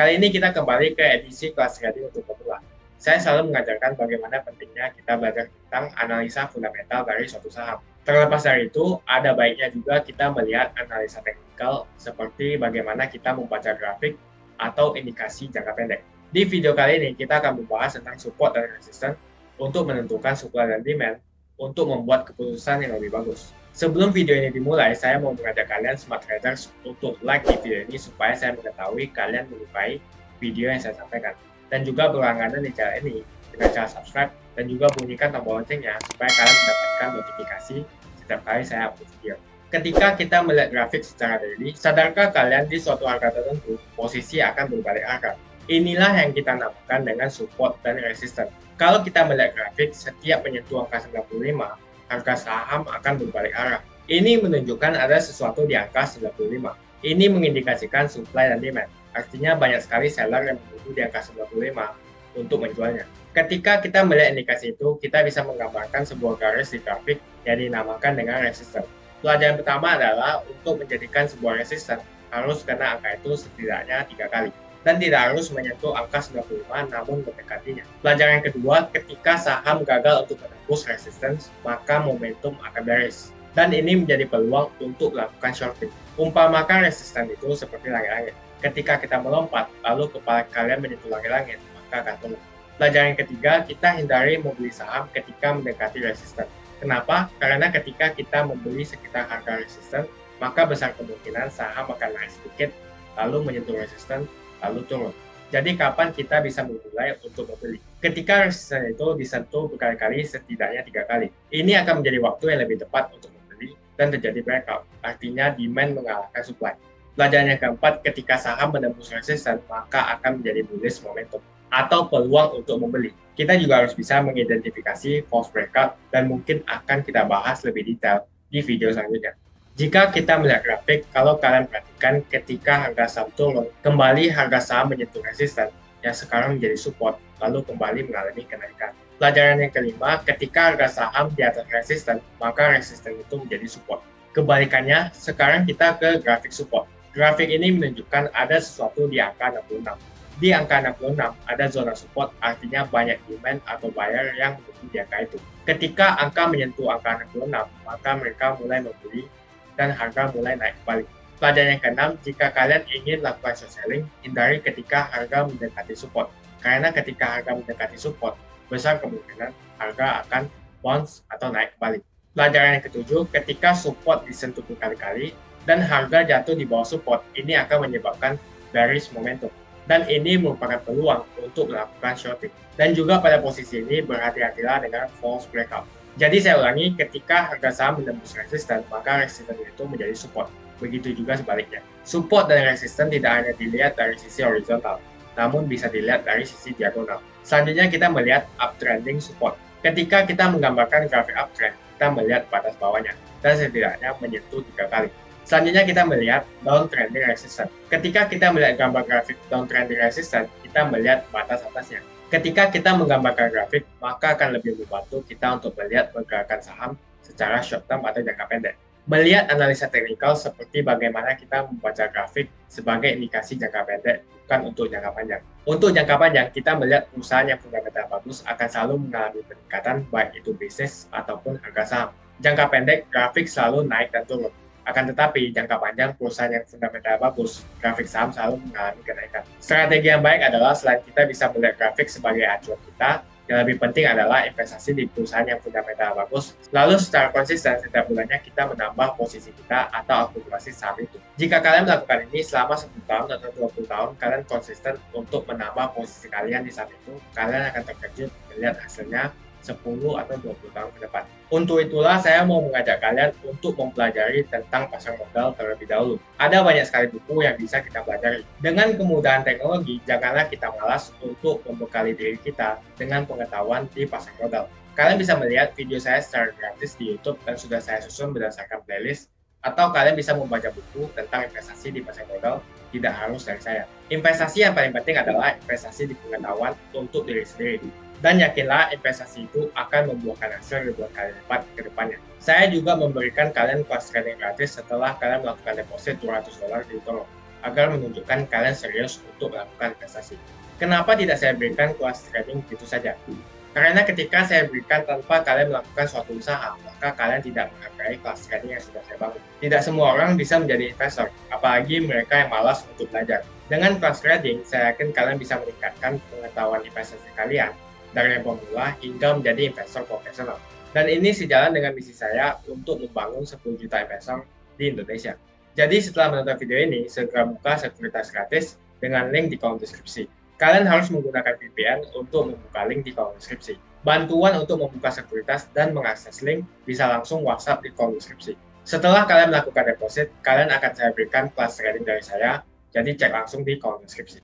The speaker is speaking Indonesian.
Kali ini kita kembali ke edisi kelas trading untuk pemula. Saya selalu mengajarkan bagaimana pentingnya kita belajar tentang analisa fundamental dari suatu saham. Terlepas dari itu, ada baiknya juga kita melihat analisa teknikal seperti bagaimana kita membaca grafik atau indikasi jangka pendek. Di video kali ini, kita akan membahas tentang support dan resistance untuk menentukan supply dan demand untuk membuat keputusan yang lebih bagus. Sebelum video ini dimulai, saya mau mengajak kalian smart traders untuk like di video ini supaya saya mengetahui kalian menyukai video yang saya sampaikan. Dan juga berlangganan di channel ini dengan cara subscribe dan juga bunyikan tombol loncengnya supaya kalian mendapatkan notifikasi setiap kali saya upload video. Ketika kita melihat grafik secara daily, sadarkah kalian di suatu harga tertentu, posisi akan berbalik arah? Inilah yang kita namakan dengan support dan resistance. Kalau kita melihat grafik, setiap menyentuh angka 95, harga saham akan berbalik arah. Ini menunjukkan ada sesuatu di angka 95. Ini mengindikasikan supply dan demand. Artinya banyak sekali seller yang menunggu di angka 95 untuk menjualnya. Ketika kita melihat indikasi itu, kita bisa menggambarkan sebuah garis di grafik yang dinamakan dengan resistance. Pelajaran pertama adalah untuk menjadikan sebuah resistance harus kena angka itu setidaknya 3 kali. Dan tidak harus menyentuh angka 95 namun mendekatinya. Pelajaran yang kedua, ketika saham gagal untuk menembus resistance, maka momentum akan bearish. Dan ini menjadi peluang untuk melakukan shorting. Umpamakan resistance itu seperti langit-langit. Ketika kita melompat, lalu kepala kalian menyentuh langit-langit, maka akan turun. Pelajaran yang ketiga, kita hindari membeli saham ketika mendekati resistance. Kenapa? Karena ketika kita membeli sekitar harga resistance, maka besar kemungkinan saham akan naik sedikit, lalu menyentuh resistance, lalu turun. Jadi kapan kita bisa memulai untuk membeli? Ketika resistance itu disentuh berkali-kali, setidaknya 3 kali. Ini akan menjadi waktu yang lebih tepat untuk membeli dan terjadi breakout. Artinya demand mengalahkan supply. Pelajaran yang keempat, ketika saham menembus resistance, maka akan menjadi bullish momentum atau peluang untuk membeli. Kita juga harus bisa mengidentifikasi false breakout dan mungkin akan kita bahas lebih detail di video selanjutnya. Jika kita melihat grafik, kalau kalian perhatikan ketika harga saham turun, kembali harga saham menyentuh resisten yang sekarang menjadi support, lalu kembali mengalami kenaikan. Pelajaran yang kelima, ketika harga saham di atas resisten, maka resisten itu menjadi support. Kebalikannya, sekarang kita ke grafik support. Grafik ini menunjukkan ada sesuatu di angka 66. Di angka 66 ada zona support, artinya banyak demand atau buyer yang menunggu di angka itu. Ketika angka menyentuh angka 66, maka mereka mulai membeli dan harga mulai naik kembali. Pelajaran yang keenam, jika kalian ingin lakukan short selling, hindari ketika harga mendekati support. Karena ketika harga mendekati support, besar kemungkinan harga akan bounce atau naik kembali. Pelajaran yang ketujuh, ketika support disentuh berkali-kali dan harga jatuh di bawah support, ini akan menyebabkan bearish momentum. Dan ini merupakan peluang untuk melakukan shorting. Dan juga pada posisi ini, berhati-hatilah dengan false breakout. Jadi saya ulangi, ketika harga saham menembus resisten, maka resisten itu menjadi support. Begitu juga sebaliknya. Support dan resisten tidak hanya dilihat dari sisi horizontal, namun bisa dilihat dari sisi diagonal. Selanjutnya kita melihat uptrending support. Ketika kita menggambarkan grafik uptrend, kita melihat batas bawahnya, dan setidaknya menyentuh 3 kali. Selanjutnya kita melihat downtrending resistance. Ketika kita melihat gambar grafik downtrending resistance, kita melihat batas atasnya. Ketika kita menggambarkan grafik, maka akan lebih membantu kita untuk melihat pergerakan saham secara short term atau jangka pendek. Melihat analisa teknikal seperti bagaimana kita membaca grafik sebagai indikasi jangka pendek, bukan untuk jangka panjang. Untuk jangka panjang, kita melihat perusahaan yang fundamental bagus akan selalu mengalami peningkatan baik itu bisnis ataupun harga saham. Jangka pendek, grafik selalu naik dan turun. Akan tetapi, jangka panjang perusahaan yang fundamental bagus, grafik saham selalu mengalami kenaikan. Strategi yang baik adalah selain kita bisa melihat grafik sebagai acuan kita, yang lebih penting adalah investasi di perusahaan yang fundamental bagus. Lalu secara konsisten setiap bulannya kita menambah posisi kita atau akumulasi saham itu. Jika kalian melakukan ini selama 10 tahun atau 20 tahun, kalian konsisten untuk menambah posisi kalian di saham itu, kalian akan terkejut melihat hasilnya 10 atau 20 tahun ke depan. Untuk itulah saya mau mengajak kalian untuk mempelajari tentang pasar modal terlebih dahulu. Ada banyak sekali buku yang bisa kita pelajari. Dengan kemudahan teknologi, janganlah kita malas untuk membekali diri kita dengan pengetahuan di pasar modal. Kalian bisa melihat video saya secara gratis di YouTube dan sudah saya susun berdasarkan playlist, atau kalian bisa membaca buku tentang investasi di pasar modal, tidak harus dari saya. Investasi yang paling penting adalah investasi di pengetahuan untuk diri sendiri. Dan yakinlah investasi itu akan membuahkan hasil ribuan kali lipat ke depannya. Saya juga memberikan kalian kelas trading gratis setelah kalian melakukan deposit $200 di eToro. agar menunjukkan kalian serius untuk melakukan investasi. Kenapa tidak saya berikan kelas trading begitu saja? Karena ketika saya berikan tanpa kalian melakukan suatu usaha, maka kalian tidak menghargai kelas trading yang sudah saya bangun. Tidak semua orang bisa menjadi investor, apalagi mereka yang malas untuk belajar. Dengan kelas trading, saya yakin kalian bisa meningkatkan pengetahuan investasi kalian dari yang pemula hingga menjadi investor profesional. Dan ini sejalan dengan misi saya untuk membangun 10 juta investor di Indonesia. Jadi setelah menonton video ini, segera buka sekuritas gratis dengan link di kolom deskripsi. Kalian harus menggunakan VPN untuk membuka link di kolom deskripsi. Bantuan untuk membuka sekuritas dan mengakses link bisa langsung WhatsApp di kolom deskripsi. Setelah kalian melakukan deposit, kalian akan saya berikan kelas trading dari saya, jadi cek langsung di kolom deskripsi.